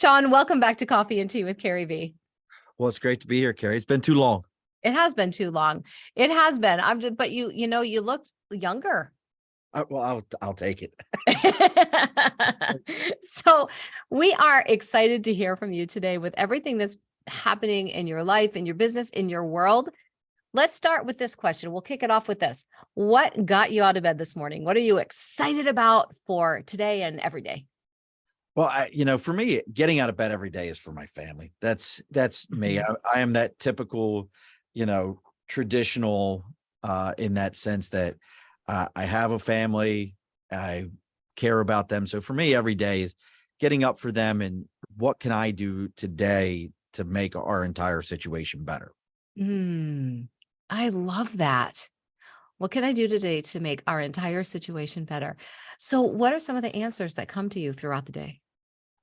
Shawn, welcome back to Coffee and Tea with CarrieVee. Well, it's great to be here, Carrie. It's been too long. It has been too long. It has been. But you look younger. I'll take it. So we are excited to hear from you today with everything that's happening in your life, in your business, in your world. Let's start with this question. We'll kick it off with this. What got you out of bed this morning? What are you excited about for today and every day? Well, for me, getting out of bed every day is for my family. That's me. I am that typical, traditional, in that sense that I have a family. I care about them. So for me, every day is getting up for them and what can I do today to make our entire situation better? I love that. What can I do today to make our entire situation better? So what are some of the answers that come to you throughout the day?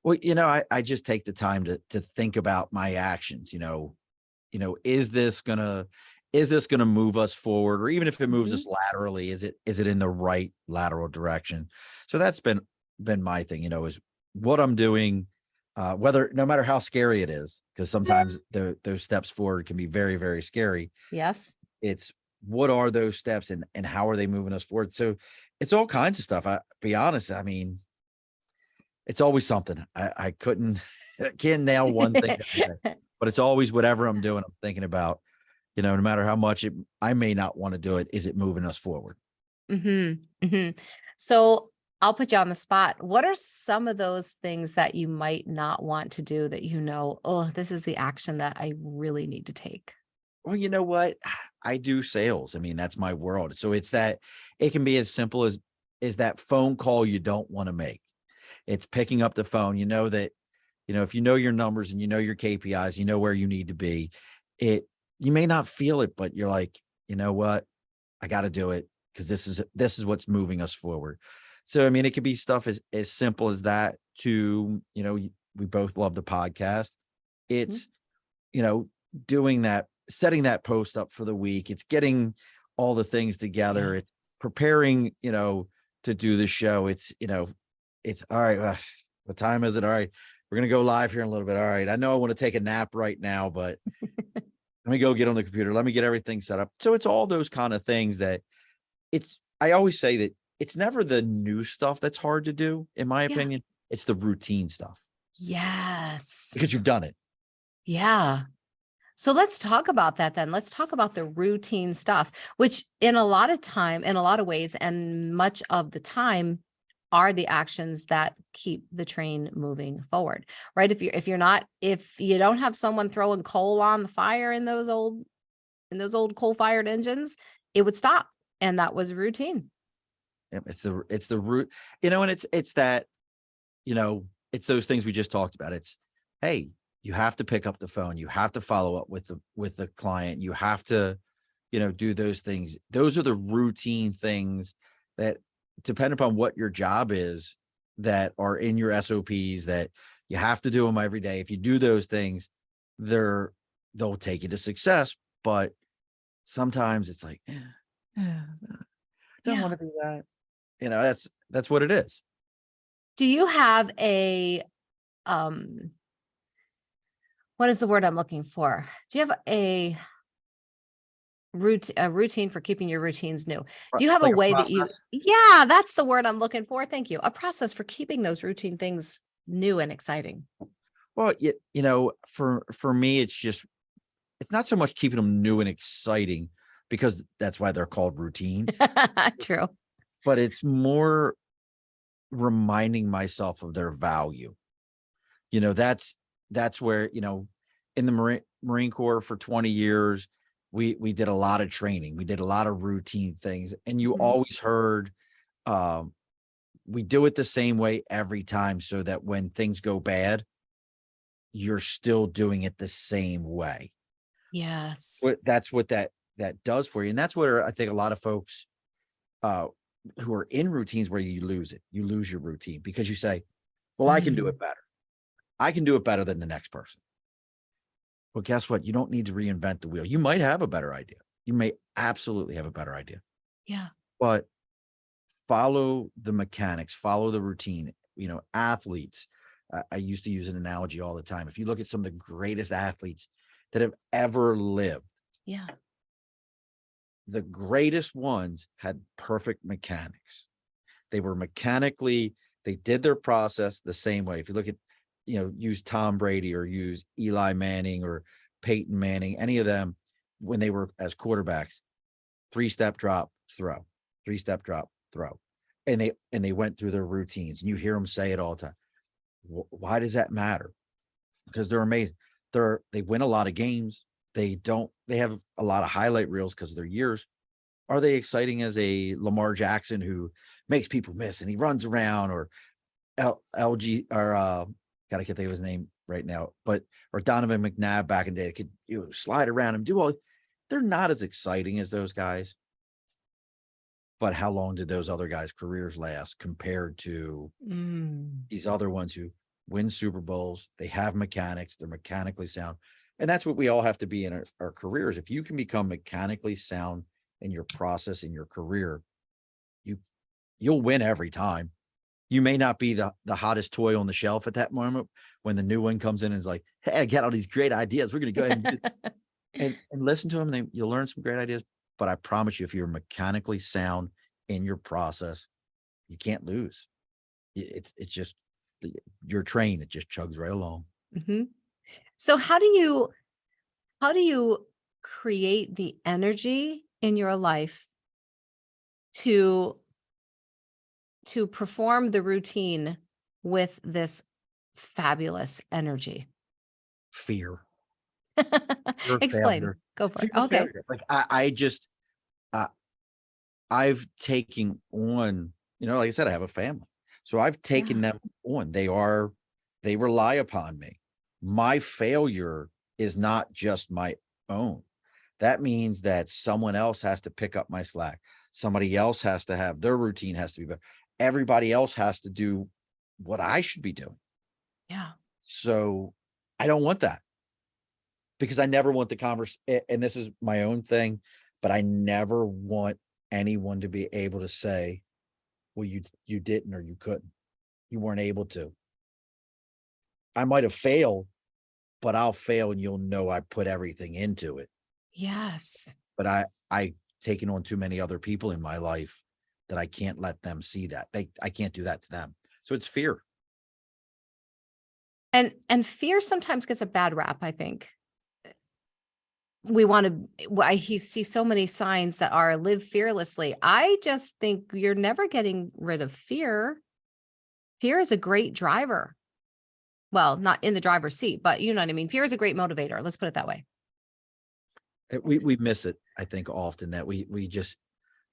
Well, I just take the time to think about my actions. Is this gonna move us forward, or even if it moves us laterally, is it in the right lateral direction? So that's been my thing. Is what I'm doing, no matter how scary it is, because sometimes those steps forward can be very, very scary. Yes. It's what are those steps and how are they moving us forward? So it's all kinds of stuff. Be honest. I mean, it's always something. I can't nail one thing, but it's always whatever I'm doing, I'm thinking about, no matter how much I may not want to do it, is it moving us forward? So I'll put you on the spot. What are some of those things that you might not want to do that, oh, this is the action that I really need to take? Well, you know what? I do sales. I mean, that's my world. So it's that it can be as simple as that phone call you don't want to make. It's picking up the phone. If you know your numbers and you know your KPIs, you know where you need to be. You may not feel it, but you're like, you know what? I got to do it because this is what's moving us forward. So, I mean, it could be stuff as simple as that to, we both love the podcast. It's, doing that, setting that post up for the week. It's getting all the things together. It's preparing, to do the show. It's all right. What time is it? All right. We're going to go live here in a little bit. All right. I know I want to take a nap right now, but let me go get on the computer. Let me get everything set up. So it's all those kind of things that I always say that it's never the new stuff that's hard to do. In my opinion, it's the routine stuff. Yes. Because you've done it. Yeah. So let's talk about that then. Let's talk about the routine stuff, which in a lot of ways, and much of the time are the actions that keep the train moving forward, right? If you don't have someone throwing coal on the fire in those old coal fired engines, it would stop. And that was routine. It's the root, and it's that, it's those things we just talked about. It's, hey, you have to pick up the phone. You have to follow up with the client. You have to, do those things. Those are the routine things that depend upon what your job is, that are in your SOPs, that you have to do them every day. If you do those things, they'll take you to success. But sometimes it's like, I don't want to do that. That's what it is. Do you have a, what is the word I'm looking for? Do you have a routine for keeping your routines new? Do you have a way that that's the word I'm looking for. Thank you. A process for keeping those routine things new and exciting. Well, for me, it's not so much keeping them new and exciting, because that's why they're called routine. True. But it's more reminding myself of their value. That's where, in the Marine Corps for 20 years, we did a lot of training. We did a lot of routine things. And you always heard, we do it the same way every time, so that when things go bad, you're still doing it the same way. Yes. That's what that does for you. And that's where I think a lot of folks who are in routines, where you lose it. You lose your routine because you say, well, I can do it better. I can do it better than the next person. Well, guess what? You don't need to reinvent the wheel. You might have a better idea. You may absolutely have a better idea. Yeah. But follow the mechanics, follow the routine. Athletes, I used to use an analogy all the time. If you look at some of the greatest athletes that have ever lived, Yeah. the greatest ones had perfect mechanics. They were mechanically, they did their process the same way. If you look at, use Tom Brady or use Eli Manning or Peyton Manning, any of them, when they were as quarterbacks, 3-step drop, throw, 3-step drop, throw. And they went through their routines, and you hear them say it all the time. Why does that matter? Because they're amazing. They win a lot of games. They have a lot of highlight reels because of their years. Are they exciting as a Lamar Jackson who makes people miss and he runs around, or LG, or gotta can't think of his name right now, or Donovan McNabb back in the day could slide around and do all. They're not as exciting as those guys. But how long did those other guys' careers last compared to these other ones who win Super Bowls? They have mechanics, they're mechanically sound. And that's what we all have to be in our careers. If you can become mechanically sound in your process, in your career, you'll win every time. You may not be the hottest toy on the shelf at that moment when the new one comes in and is like, hey, I got all these great ideas. We're going to go ahead and listen to them. And you'll learn some great ideas. But I promise you, if you're mechanically sound in your process, you can't lose. It's just your train. It just chugs right along. Mm-hmm. So how do you create the energy in your life to perform the routine with this fabulous energy? Fear. Fear of Explain. failure. Go for it. Fear of Okay. failure. Like I just I've taken on, like I said, I have a family. So I've taken them on. They rely upon me. My failure is not just my own. That means that someone else has to pick up my slack. Somebody else has to have their routine has to be better. Everybody else has to do what I should be doing. Yeah. So I don't want that, because I never want the conversation. And this is my own thing, but I never want anyone to be able to say, well, you didn't, or you couldn't, you weren't able to. I might have failed, but I'll fail and you'll know I put everything into it. Yes. But I taken on too many other people in my life that I can't let them see that. I can't do that to them. So it's fear. And fear sometimes gets a bad rap, I think. We want to, I see so many signs that are live fearlessly. I just think you're never getting rid of fear. Fear is a great driver. Well, not in the driver's seat, but you know what I mean? Fear is a great motivator. Let's put it that way. We miss it, I think, often, that we just,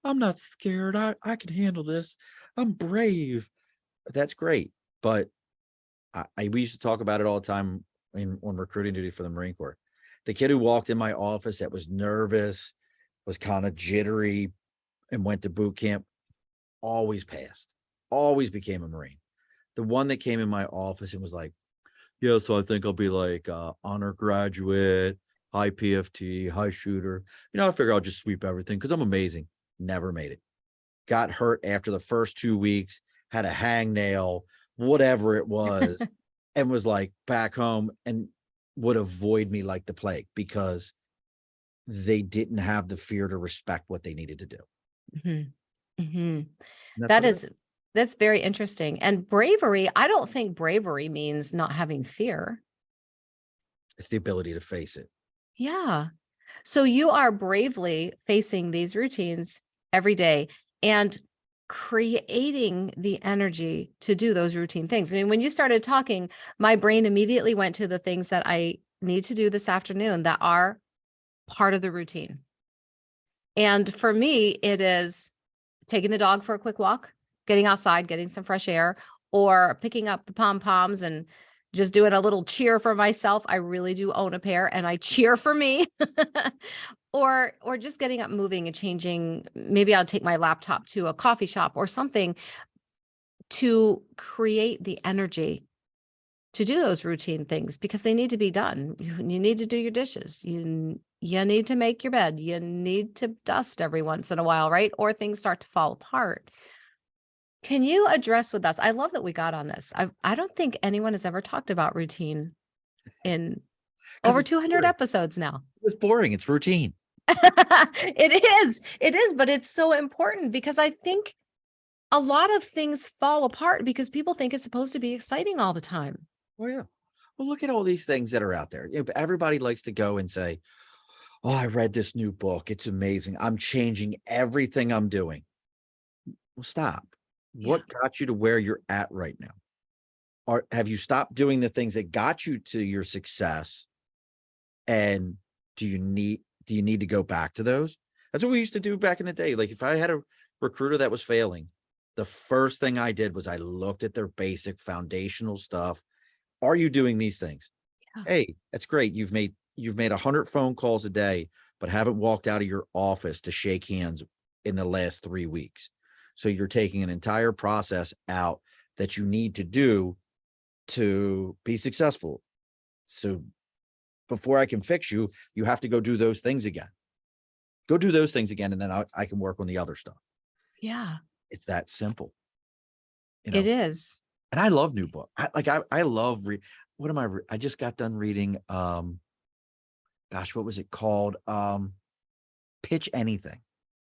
I'm not scared. I can handle this. I'm brave. That's great. But we used to talk about it all the time on recruiting duty for the Marine Corps. The kid who walked in my office that was nervous, was kind of jittery, and went to boot camp, always passed, always became a Marine. The one that came in my office and was like, yeah, so I think I'll be like honor graduate, high PFT, high shooter. I figure I'll just sweep everything because I'm amazing. Never made it. Got hurt after the first 2 weeks, had a hangnail, whatever it was, and was like back home and would avoid me like the plague because they didn't have the fear to respect what they needed to do. Mm-hmm. Mm-hmm. That's That's very interesting. And bravery, I don't think bravery means not having fear. it's the ability to face it. Yeah. So you are bravely facing these routines every day and creating the energy to do those routine things. I mean, when you started talking, my brain immediately went to the things that I need to do this afternoon that are part of the routine. And for me, it is taking the dog for a quick walk, getting outside, getting some fresh air, or picking up the pom-poms and just doing a little cheer for myself. I really do own a pair and I cheer for me. Or just getting up, moving and changing. Maybe I'll take my laptop to a coffee shop or something to create the energy to do those routine things because they need to be done. You need to do your dishes. You need to make your bed. You need to dust every once in a while, right? Or things start to fall apart. Can you address with us? I love that we got on this. I don't think anyone has ever talked about routine in Because over it's 200 boring. episodes now. It's boring. It's routine. It is, but it's so important because I think a lot of things fall apart because people think it's supposed to be exciting all the time. Oh yeah. Well, look at all these things that are out there. Everybody likes to go and say, "Oh, I read this new book. It's amazing. I'm changing everything I'm doing." Well, stop. Yeah. What got you to where you're at right now? Or have you stopped doing the things that got you to your success? And do you need to go back to those? That's what we used to do back in the day. Like if I had a recruiter that was failing, the first thing I did was I looked at their basic foundational stuff. Are you doing these things? Yeah. Hey, that's great. You've made 100 phone calls a day, but haven't walked out of your office to shake hands in the last 3 weeks. So you're taking an entire process out that you need to do to be successful. So before I can fix you, you have to go do those things again. Go do those things again, and then I can work on the other stuff. Yeah, It's that simple, you it know. is. And I love new book. I love what am I just got done reading gosh, what was it called? Pitch Anything.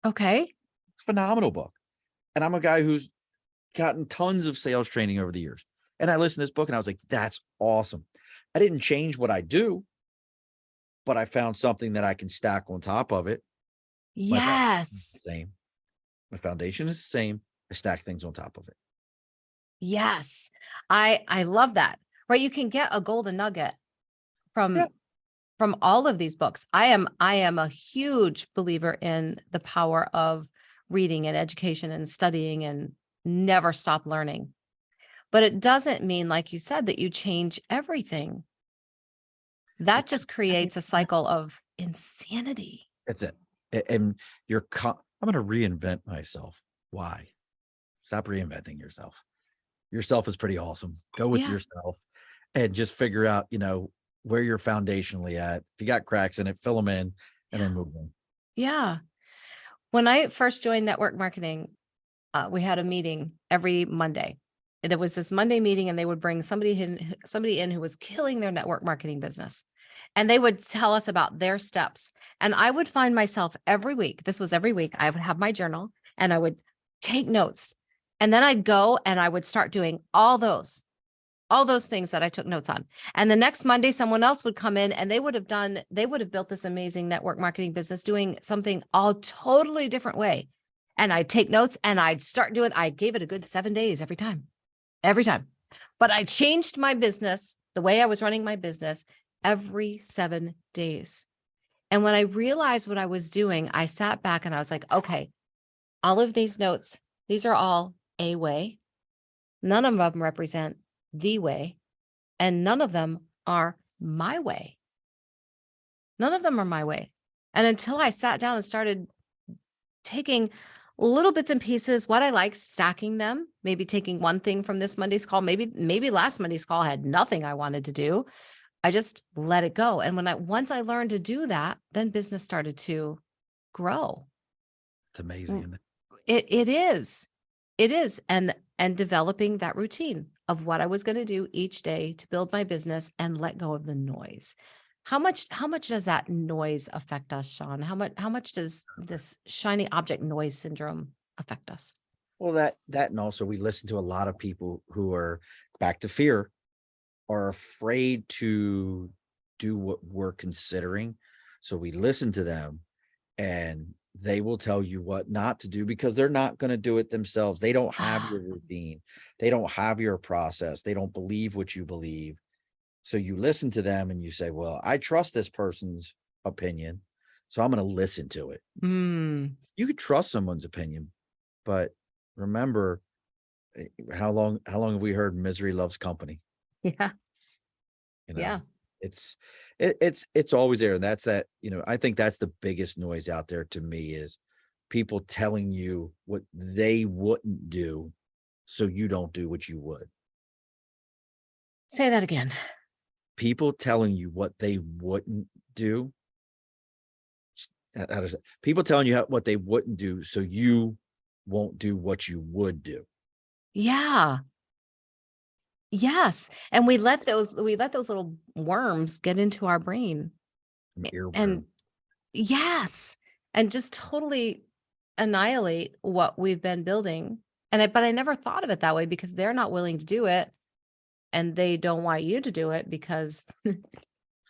Okay. It's a phenomenal book. And I'm a guy who's gotten tons of sales training over the years. And I listened to this book and I was like, that's awesome. I didn't change what I do, but I found something that I can stack on top of it. My foundation is Yes. the same. My foundation is the same. I stack things on top of it. Yes. I love that. Right. You can get a golden nugget Yeah. from all of these books. I am a huge believer in the power of reading and education and studying and never stop learning. But it doesn't mean, like you said, that you change everything. That just creates a cycle of insanity. That's it. And I'm going to reinvent myself. Why? Stop reinventing yourself. Yourself is pretty awesome. Go with Yeah. yourself and just figure out, where you're foundationally at. If you got cracks in it, fill them in and Yeah. then move on. Yeah. When I first joined network marketing, we had a meeting every Monday. There was this Monday meeting, and they would bring somebody in who was killing their network marketing business. And they would tell us about their steps. And I would find myself every week, this was every week, I would have my journal and I would take notes. And then I'd go and I would start doing all those things that I took notes on. And the next Monday, someone else would come in and they would have built this amazing network marketing business doing something all totally different way. And I'd take notes and I'd start doing, I gave it a good 7 days every time, but I changed my business, the way I was running my business every 7 days. And when I realized what I was doing, I sat back and I was like, okay, all of these notes, these are all a way. None of them represent the way, and none of them are my way. None of them are my way. And until I sat down and started taking little bits and pieces, what I liked, stacking them, maybe taking one thing from this Monday's call, maybe last Monday's call had nothing I wanted to do. I just let it go. And once I learned to do that, then business started to grow. It's amazing. Isn't it? It is. It is. And developing that routine of what I was going to do each day to build my business and let go of the noise. How much does that noise affect us, Shawn? How much does this shiny object noise syndrome affect us? Well, that and also we listen to a lot of people who are back to fear, are afraid to do what we're considering. So we listen to them and they will tell you what not to do because they're not going to do it themselves. They don't have your routine. They don't have your process. They don't believe what you believe. So you listen to them and you say, well, I trust this person's opinion, so I'm going to listen to it. Mm, You could trust someone's opinion, but remember, how long have we heard misery loves company? yeah. You Yeah. know, it's always there. And I think that's the biggest noise out there to me is people telling you what they wouldn't do. So you don't do what you would. Say that again. People telling you what they wouldn't do. How does it, people telling you what they wouldn't do. So you won't do what you would do. Yeah. Yes. And we let those little worms get into our brain. An earworm. And yes, and just totally annihilate what we've been building. But I never thought of it that way because they're not willing to do it and they don't want you to do it because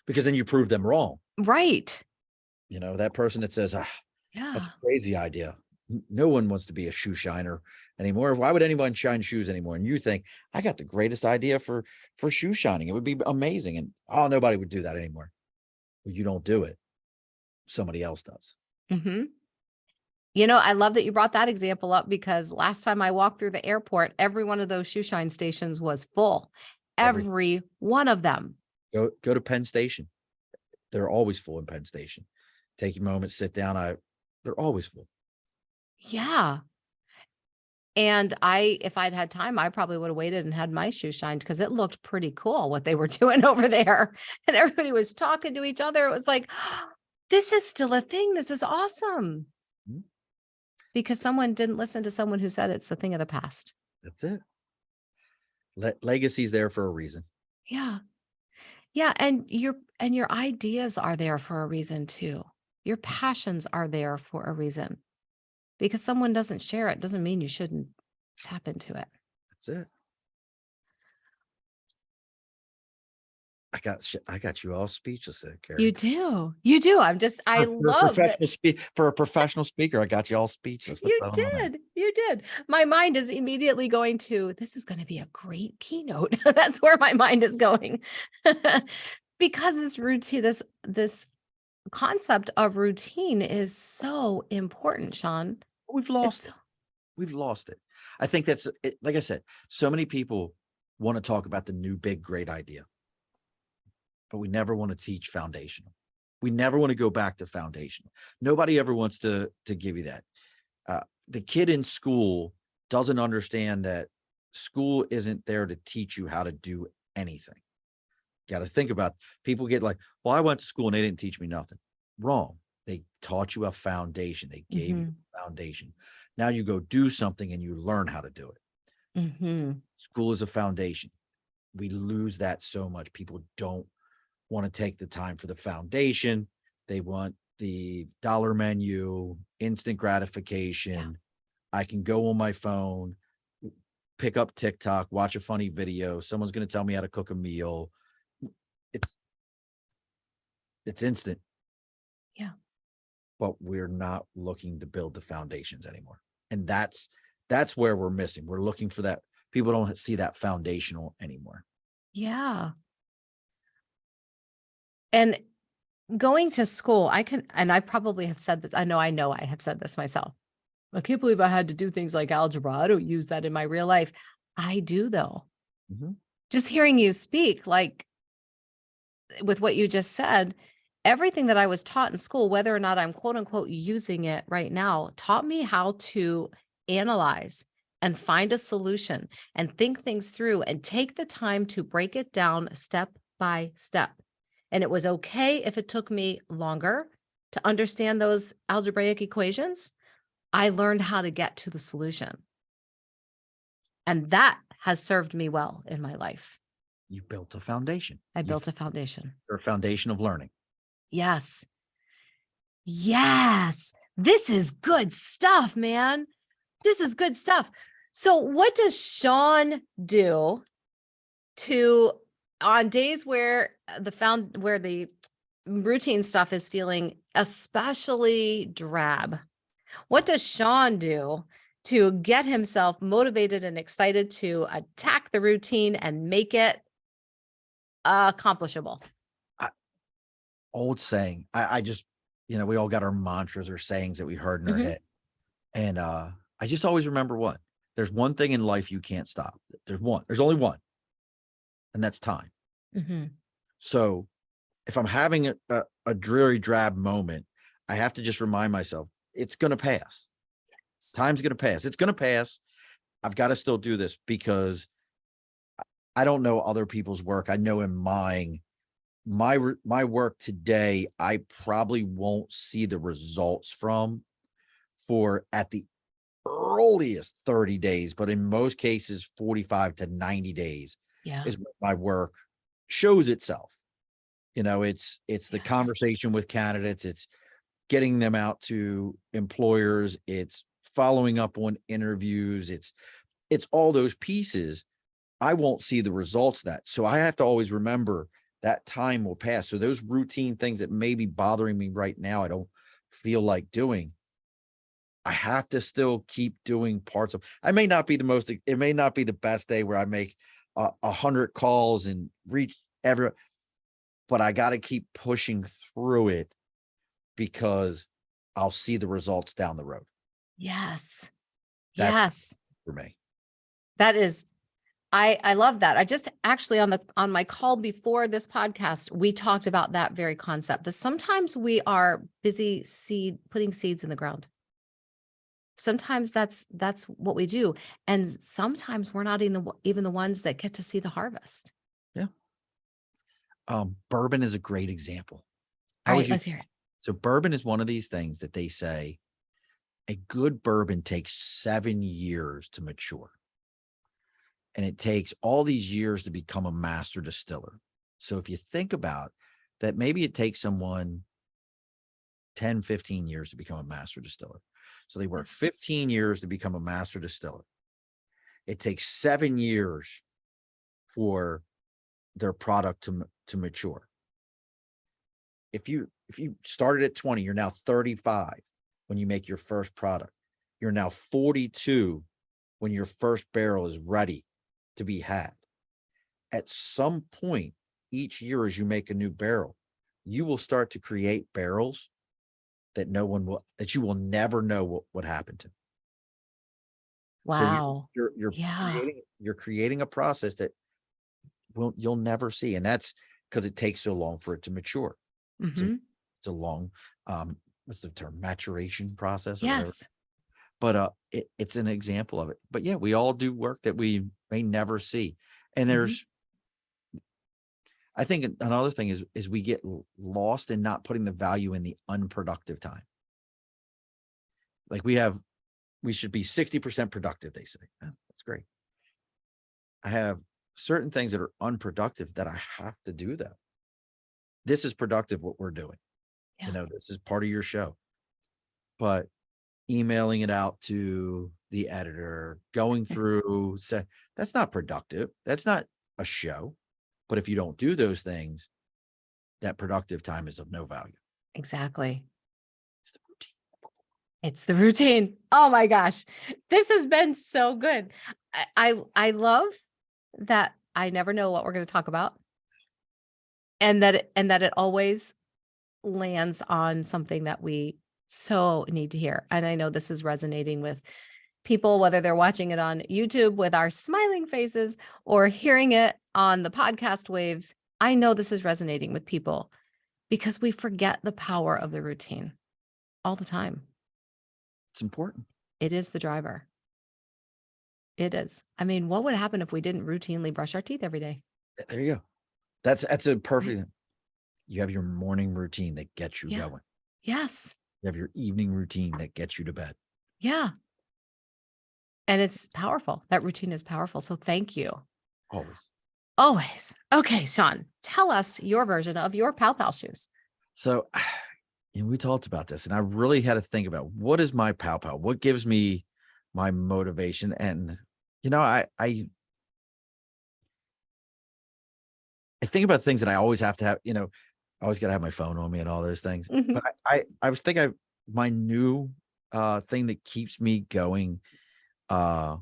Because then you prove them wrong. right. That person that says, that's Yeah. a crazy idea. No one wants to be a shoe shiner anymore. Why would anyone shine shoes anymore? And you think, I got the greatest idea for shoe shining. It would be amazing. And nobody would do that anymore. Well, you don't do it. Somebody else does. Hmm. I love that you brought that example up because last time I walked through the airport, every one of those shoe shine stations was full. Every Every one of them. go to Penn Station. They're always full in Penn Station. Take a moment, sit down. They're always full. Yeah. And if I'd had time, I probably would have waited and had my shoe shined because it looked pretty cool what they were doing over there. And everybody was talking to each other. It was like, this is still a thing. This is awesome. Mhm. Because someone didn't listen to someone who said it's a thing of the past. That's it. Legacy's there for a reason. Yeah. Yeah. And your ideas are there for a reason too. Your passions are there for a reason. Because someone doesn't share it doesn't mean you shouldn't tap into it. That's it. I got you all speechless there, Carrie. You do. You do. I love that. For a professional speaker, I got you all speechless. What's You going on there? did. You did. My mind is immediately going to, this is going to be a great keynote. That's where my mind is going. Because this routine, this concept of routine is so important, Shawn. We've It's lost it. We've lost it. I think that's it. Like I said, so many people want to talk about the new big great idea, but we never want to teach foundational. We never want to go back to foundational. Nobody ever wants to give you that. The kid in school doesn't understand that school isn't there to teach you how to do anything. Got to think about, people get like, well, I went to school and they didn't teach me nothing. Wrong. They taught you a foundation. They gave you a foundation. Now you go do something and you learn how to do it. Mm-hmm. School is a foundation. We lose that so much. People don't want to take the time for the foundation. They want the dollar menu, instant gratification. Yeah. I can go on my phone, pick up TikTok, watch a funny video. Someone's going to tell me how to cook a meal. It's instant. Yeah. But we're not looking to build the foundations anymore. And that's where we're missing. We're looking for that. People don't see that foundational anymore. Yeah. And going to school, I probably have said this. I know I have said this myself. I can't believe I had to do things like algebra. I don't use that in my real life. I do though. Mm-hmm. Just hearing you speak, like with what you just said, everything that I was taught in school, whether or not I'm quote unquote using it right now, taught me how to analyze and find a solution and think things through and take the time to break it down step by step. And it was okay if it took me longer to understand those algebraic equations. I learned how to get to the solution. And that has served me well in my life. You built a foundation. I built a foundation. Or a foundation of learning. Yes. Yes. This is good stuff, man. This is good stuff. So what does Shawn do on days where the routine stuff is feeling especially drab? What does Shawn do to get himself motivated and excited to attack the routine and make it accomplishable? Old saying. I just, we all got our mantras or sayings that we heard in our head. And I just always remember one. There's one thing in life you can't stop. There's only one. And that's time. Mm-hmm. So if I'm having a dreary, drab moment, I have to just remind myself, it's going to pass. Yes. Time's going to pass. It's going to pass. I've got to still do this because I don't know other people's work. I know in mine, my work today, I probably won't see the results from for at the earliest 30 days, but in most cases, 45 to 90 days Yeah. is when my work shows itself. It's the Yes. conversation with candidates. It's getting them out to employers. It's following up on interviews. It's all those pieces. I won't see the results of that. So I have to always remember that time will pass. So those routine things that may be bothering me right now, I don't feel like doing. I have to still keep doing parts of. I may not be it may not be the best day where I make 100 calls and reach everyone, but I got to keep pushing through it because I'll see the results down the road. Yes. That's Yes. for me. That is, I love that. I just actually on my call before this podcast, we talked about that very concept, that sometimes we are busy putting seeds in the ground. Sometimes that's what we do. And sometimes we're not even the ones that get to see the harvest. Yeah. Bourbon is a great example. All right, let's hear it. So bourbon is one of these things that they say a good bourbon takes 7 years to mature. And it takes all these years to become a master distiller. So if you think about that, maybe it takes someone 10, 15 years to become a master distiller. So they work 15 years to become a master distiller. It takes 7 years for their product to mature. If you started at 20, you're now 35 when you make your first product. You're now 42 when your first barrel is ready to be had. At some point each year, as you make a new barrel, you will start to create barrels that you will never know what happened to. Wow. So Yeah. you're creating a process that you'll never see. And that's because it takes so long for it to mature. Mm-hmm. It's a long, what's the term? Maturation process or whatever. Yes. But it's an example of it. But yeah, we all do work that we may never see. And Mm-hmm. I think another thing is we get lost in not putting the value in the unproductive time. Like we should be 60% productive, they say. Oh, that's great. I have certain things that are unproductive that I have to do that. This is productive what we're doing. Yeah. This is part of your show. But emailing it out to the editor, going through, that's not productive. That's not a show. But if you don't do those things, that productive time is of no value. Exactly. It's the routine. It's the routine. Oh my gosh. This has been so good. I love that I never know what we're going to talk about. And that it always lands on something that we so need to hear. And I know this is resonating with people, whether they're watching it on YouTube with our smiling faces or hearing it on the podcast waves. I know this is resonating with people because we forget the power of the routine all the time. It's important. It is the driver. It is. I mean, what would happen if we didn't routinely brush our teeth every day? There you go. That's a perfect. You have your morning routine that gets you going. Yes. You have your evening routine that gets you to bed. Yeah. And it's powerful. That routine is powerful. So thank you. Always. Always. Okay, Shawn, tell us your version of your Pow Pow shoes. So, we talked about this, and I really had to think about what is my Pow Pow? What gives me my motivation? And I think about things that I always have to have. I always got to have my phone on me and all those things. Mhm. But I was thinking my new thing that keeps me going. I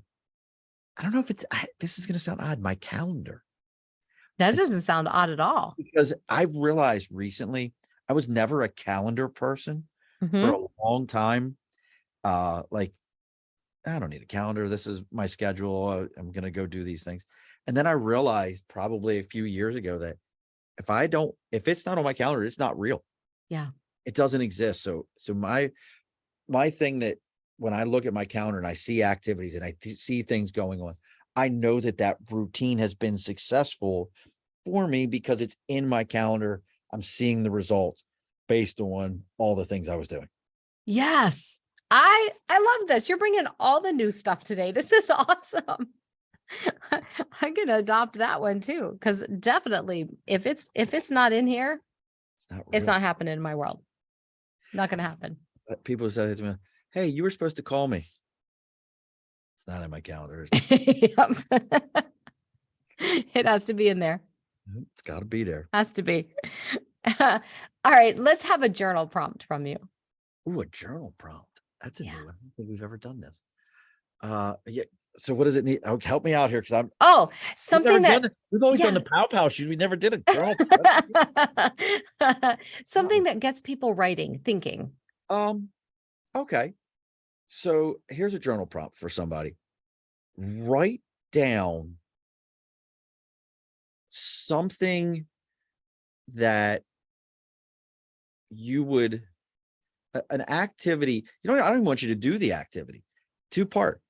don't know if this is going to sound odd. My calendar. That doesn't sound odd at all. Because I've realized recently I was never a calendar person for Mhm. a long time. Like I don't need a calendar. This is my schedule. I'm going to go do these things. And then I realized probably a few years ago that if it's not on my calendar, it's not real. Yeah. It doesn't exist. So my thing that when I look at my calendar and I see activities and I see things going on, I know that routine has been successful for me because it's in my calendar. I'm seeing the results based on all the things I was doing. Yes. I love this. You're bringing all the new stuff today. This is awesome. I'm gonna adopt that one too, because definitely, if it's not in here, It's not it's real. not happening in my world. Not gonna happen. People say to me, "Hey, you were supposed to call me." It's not in my calendar. It's Yep. It has to be in there. got to be there. Has to be. All right, let's have a journal prompt from you. Ooh, a journal prompt. That's a Yeah. new one. I don't think we've ever done this. Yeah. So what does it need? Oh, help me out here, because Oh, something that we've always done yeah. the pow pow shoes. We never did a journal. Something that gets people writing, thinking. Okay. So here's a journal prompt for somebody. Write down something that you would an activity. I don't even want you to do the activity. Two-part.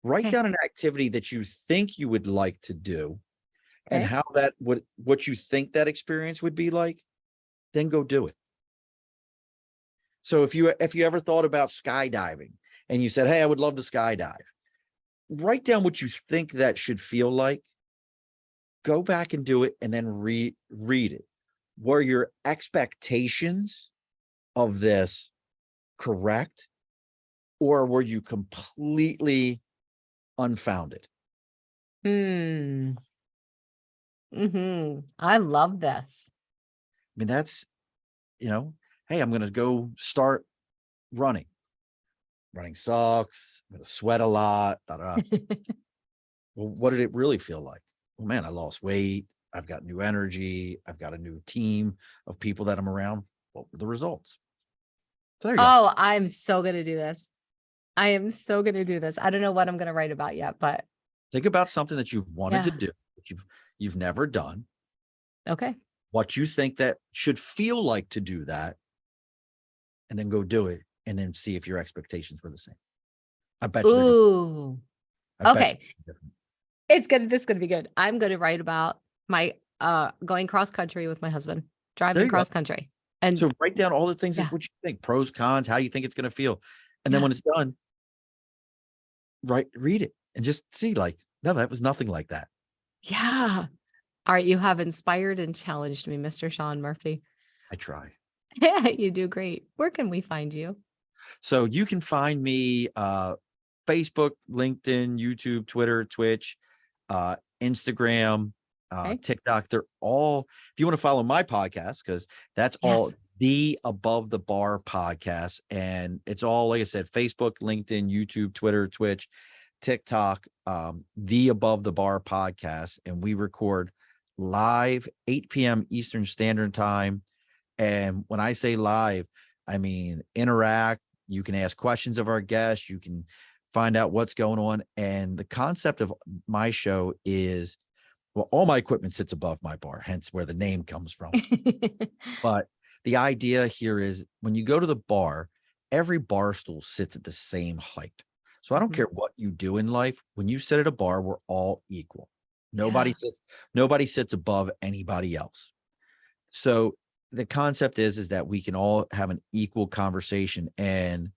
Write Okay. down an activity that you think you would like to do and Okay. how that would, what you think that experience would be like, then go do it. So if you ever thought about skydiving and you said, "Hey, I would love to skydive," write down what you think that should feel like, go back and do it, and then read it. Were your expectations of this correct, or were you completely unfounded? Hmm. I love this. I mean, that's, hey, I'm going to go start running. Running sucks. I'm going to sweat a lot. Da, da, da. Well, what did it really feel like? Well, man, I lost weight. I've got new energy. I've got a new team of people that I'm around. What were the results? So there you go. Oh, I'm so gonna do this. I am so gonna do this. I don't know what I'm gonna write about yet, but Think about something that you've wanted to yeah. do, that you've never done, Okay. what you think that should feel like to do that, and then go do it, and then see if your expectations were the same. I bet you. Ooh. I bet Okay. you different. This is gonna be good. I'm gonna write about my going cross country with my husband, There driving you go. cross country. And So write down all the things yeah, that what you think, pros, cons, how you think it's going to feel. And then yeah, when it's done, read it and just see, like, no, that was nothing like that. yeah. All right, you have inspired and challenged me, Mr. Shawn Murphy. I try. Yeah, you do great. Where can we find you? So you can find me Facebook, LinkedIn, YouTube, Twitter, Twitch, Instagram, Okay. TikTok. They're all, if you want to follow my podcast, because that's all Yes. the Above the Bar podcast. And it's all, like I said, Facebook, LinkedIn, YouTube, Twitter, Twitch, TikTok, the Above the Bar podcast. And we record live 8 p.m. Eastern Standard Time. And when I say live, I mean interact. You can ask questions of our guests. You can find out what's going on. And the concept of my show is, well, all my equipment sits above my bar, hence where the name comes from. But the idea here is when you go to the bar, every bar stool sits at the same height. So I don't care what you do in life. When you sit at a bar, we're all equal. Nobody sits above anybody else. So the concept is that we can all have an equal conversation. And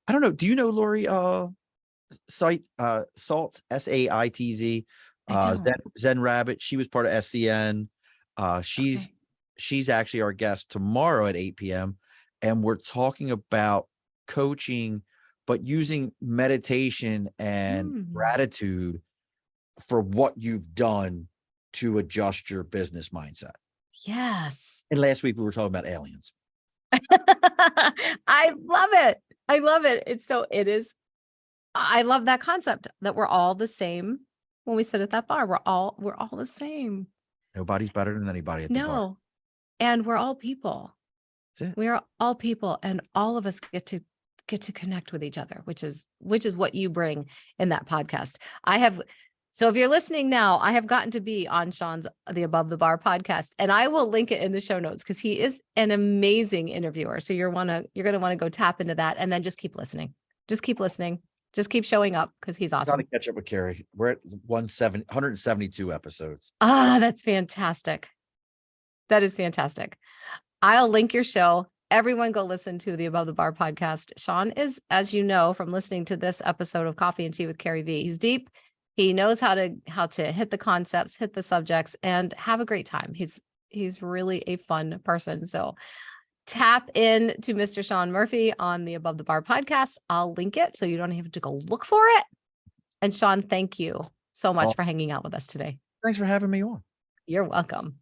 I don't know, do you know Lori Saltz, SAITZ, I don't. Zen Rabbit? She was part of SCN. Okay. She's actually our guest tomorrow at 8 p.m. And we're talking about coaching, but using meditation and gratitude for what you've done to adjust your business mindset. Yes. And last week we were talking about aliens. I love it. I love it. I love that concept that we're all the same when we sit at that bar. We're all the same. Nobody's better than anybody at the bar. No. And we're all people. That's it. We are all people, and all of us get to connect with each other, which is what you bring in that podcast. So if you're listening now, I have gotten to be on Shawn's The Above the Bar podcast, and I will link it in the show notes because he is an amazing interviewer. So you're going to want to go tap into that, and then just keep listening. Just keep listening. Just keep showing up because he's awesome. Got to catch up with Carrie. We're at 172 episodes. Ah, that's fantastic. That is fantastic. I'll link your show everyone go listen to the Above the Bar podcast. Shawn is, as you know, from listening to this episode of Coffee and Tea with CarrieVee, he's deep. He knows how to hit the concepts, hit the subjects, and have a great time. He's really a fun person. So tap in to Mr. Shawn Murphy on the Above the Bar podcast. I'll link it so you don't have to go look for it. And Shawn, thank you so much for hanging out with us today. Thanks for having me on. You're welcome.